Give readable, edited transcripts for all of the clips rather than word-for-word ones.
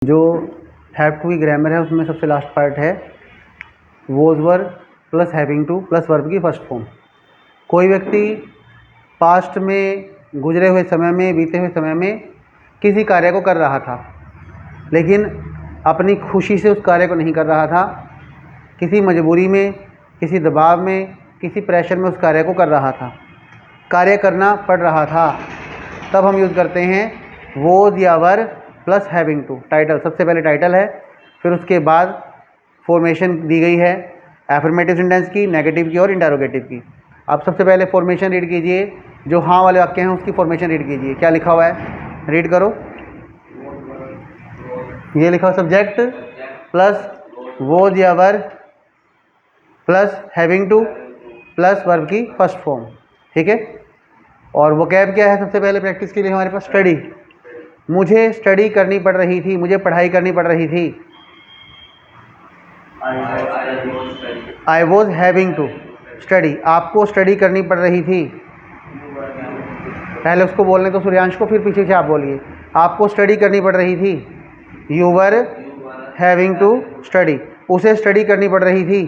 जो have to की grammar है उसमें सबसे लास्ट पार्ट है was were plus having to plus verb की फर्स्ट फॉर्म। कोई व्यक्ति पास्ट में गुजरे हुए समय में बीते हुए समय में किसी कार्य को कर रहा था, लेकिन अपनी खुशी से उस कार्य को नहीं कर रहा था, किसी मजबूरी में, किसी दबाव में, किसी प्रेशर में उस कार्य को कर रहा था, कार्य करना पड़ रहा था। तब हम यूज़ करते हैं वोज या were plus having to. Title, सबसे पहले टाइटल है, फिर उसके बाद फॉर्मेशन दी गई है एफर्मेटिव सेंटेंस की, नेगेटिव की और इंटरोगेटिव की। आप सबसे पहले फॉर्मेशन रीड कीजिए, जो हाँ वाले वाक्य हैं उसकी फॉर्मेशन रीड कीजिए। क्या लिखा हुआ है, रीड करो। ये लिखा हुआ सब्जेक्ट प्लस वोज या were plus having to plus verb की फर्स्ट फॉर्म, ठीक है। और वो कैब क्या है, सबसे पहले प्रैक्टिस के लिए हमारे पास स्टडी। मुझे स्टडी करनी पड़ रही थी, मुझे पढ़ाई करनी पड़ रही थी। I was having to study, आपको स्टडी करनी पड़ रही थी। पहले उसको बोलने तो सूर्यांश को, फिर पीछे से आप बोलिए। आपको स्टडी करनी पड़ रही थी। You were having to study, उसे स्टडी करनी पड़ रही थी।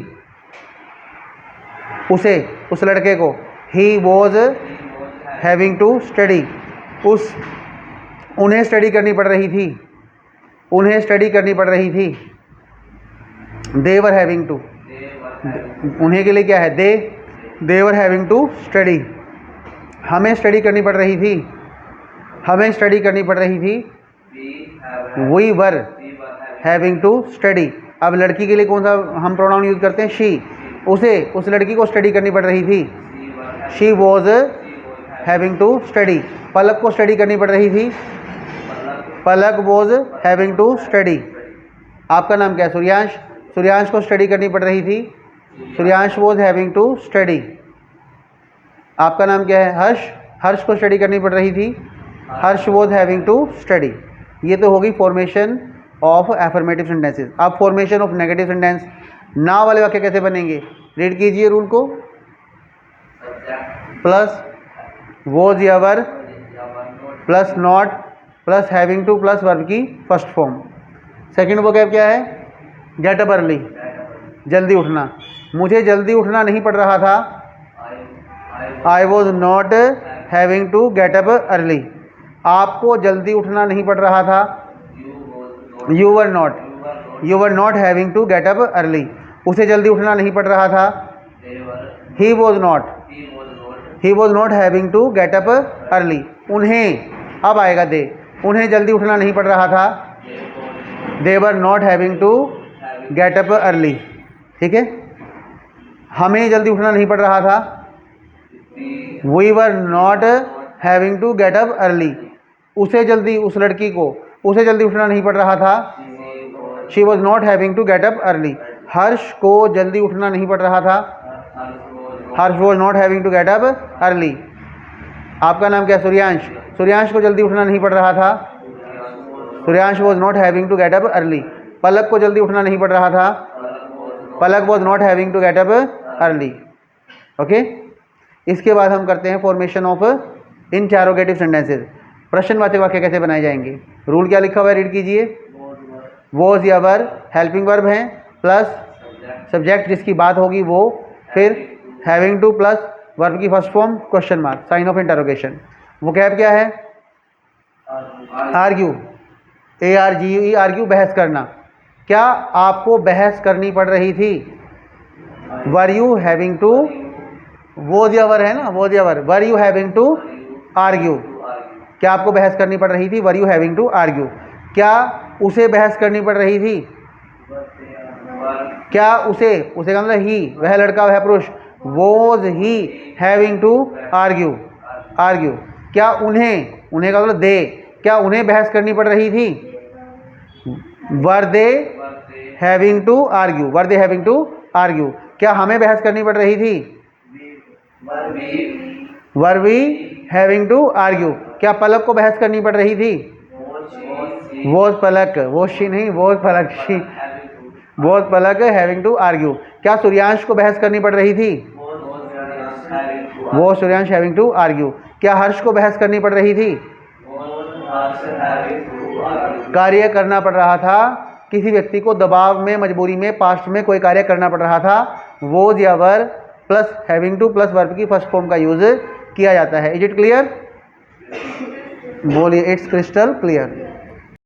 उसे, उस लड़के को। He was having to study, उन्हें स्टडी करनी पड़ रही थी। उन्हें स्टडी करनी पड़ रही थी। दे वर हैविंग टू, उन्हें के लिए क्या है, दे वर हैविंग टू स्टडी। हमें स्टडी करनी पड़ रही थी। हमें स्टडी करनी पड़ रही थी। We were having to study. अब लड़की के लिए कौन सा हम प्रोनाउन यूज़ करते हैं, शी। उसे, उस लड़की को स्टडी करनी पड़ रही थी। She was having to study. Palak को स्टडी करनी पड़ रही थी। Palak was having to study. आपका नाम क्या है, सूर्यांश। सूर्यांश को स्टडी करनी पड़ रही थी। Suryansh was having to study. आपका नाम क्या है, हर्ष। हर्ष को स्टडी करनी पड़ रही थी। हर्ष वॉज हैविंग टू स्टडी। ये तो होगी फॉर्मेशन ऑफ एफर्मेटिव सेंटेंसेस। अब फॉर्मेशन ऑफ नेगेटिव सेंटेंस। ना वाले वाक्य कैसे बनेंगे, रीड कीजिए रूल को। प्लस वॉज या were plus not plus having to plus verb की फर्स्ट फॉर्म। सेकंड वोकैब क्या है, गेट अप अर्ली, जल्दी उठना। मुझे जल्दी उठना नहीं पड़ रहा था। I was not having to get up early. आपको जल्दी उठना नहीं पड़ रहा था। You were not having to get up early. उसे जल्दी उठना नहीं पड़ रहा था। He was not having to get up early. उन्हें, अब आएगा दे, उन्हें जल्दी उठना नहीं पड़ रहा था। They were not having to get up early, ठीक है। हमें जल्दी उठना नहीं पड़ रहा था। We were not having to get up early. उसे जल्दी, उस लड़की को, उसे जल्दी उठना नहीं पड़ रहा था। She was not having to get up early. Harsh को जल्दी उठना नहीं पड़ रहा था। Harsh was not having to get up early. आपका नाम क्या है, सूर्यांश। सूर्यांश को जल्दी उठना नहीं पड़ रहा था। Suryansh was not having to get up early. Palak को जल्दी उठना नहीं पड़ रहा था। Palak was not having to get up early, okay. इसके बाद हम करते हैं फॉर्मेशन ऑफ इंटरोगेटिव सेंटेंसेस। प्रश्नवाचक वाक्य कैसे बनाए जाएंगे, रूल क्या लिखा हुआ है, रीड कीजिए। वॉज या वर हेल्पिंग वर्ब हैं, प्लस सब्जेक्ट जिसकी बात होगी वो, फिर हैविंग टू प्लस वर्ब की first form question mark, sign of interrogation. Vocab क्या है, आर्ग्यू, ARGUE, आर्ग्यू, बहस करना। क्या आपको बहस करनी पड़ रही थी। Were you having to, was या वर है ना, वॉज या were, were you having to argue. क्या आपको बहस करनी पड़ रही थी, were you having to argue. क्या उसे बहस करनी पड़ रही थी। क्या उसे, उसे का मतलब ही, वह लड़का, वह पुरुष। Was he having to argue, argue. क्या उन्हें, उन्हें का मतलब दे, क्या उन्हें बहस करनी पड़ रही थी। Were they having to argue, were they having to argue. क्या हमें बहस करनी पड़ रही थी। Were we having to argue. क्या पलक को बहस करनी पड़ रही थी। वॉज पलक, वॉज शी नहीं, was Palak, she was Palak having to argue. क्या सूर्यांश को बहस करनी पड़ रही थी। Was Suryansh having to argue. क्या हर्ष को बहस करनी पड़ रही थी। कार्य करना पड़ रहा था, किसी व्यक्ति को दबाव में, मजबूरी में, पास्ट में कोई कार्य करना पड़ रहा था, वोज या were plus having to plus verb की फर्स्ट फॉर्म का यूज किया जाता है। Is it clear? बोलिए, इट्स क्रिस्टल क्लियर।